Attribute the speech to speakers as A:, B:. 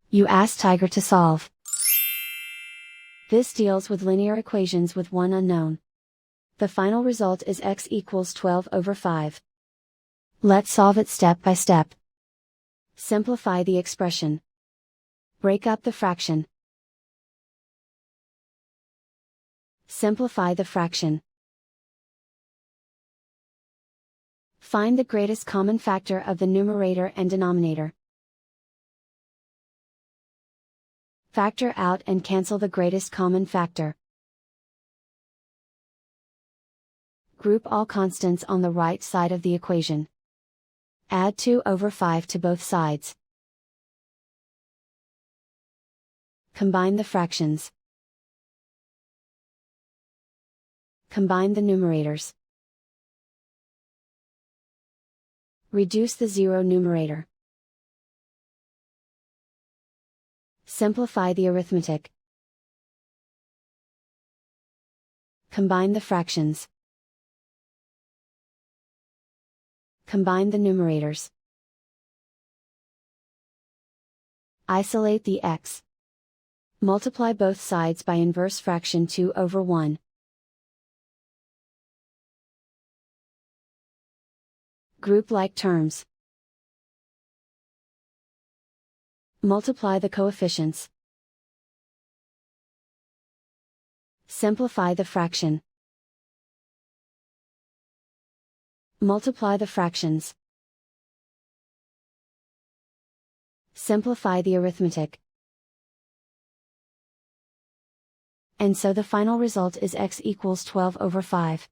A: You ask Tiger to solve. This deals with linear equations with one unknown. The final result is x equals 12 over 5. Let's solve it step by step. Simplify the expression. Break up the fraction. Simplify the fraction. Find the greatest common factor of the numerator and denominator. Factor out and cancel the greatest common factor. Group all constants on the right side of the equation. Add 2 over 5 to both sides. Combine the fractions. Combine the numerators. Reduce the zero numerator. Simplify the arithmetic. Combine the fractions. Combine the numerators. Isolate the x. Multiply both sides by inverse fraction 2 over 1. Group like terms. Multiply the coefficients. Simplify the fraction. Multiply the fractions. Simplify the arithmetic. And so the final result is x equals 12 over 5.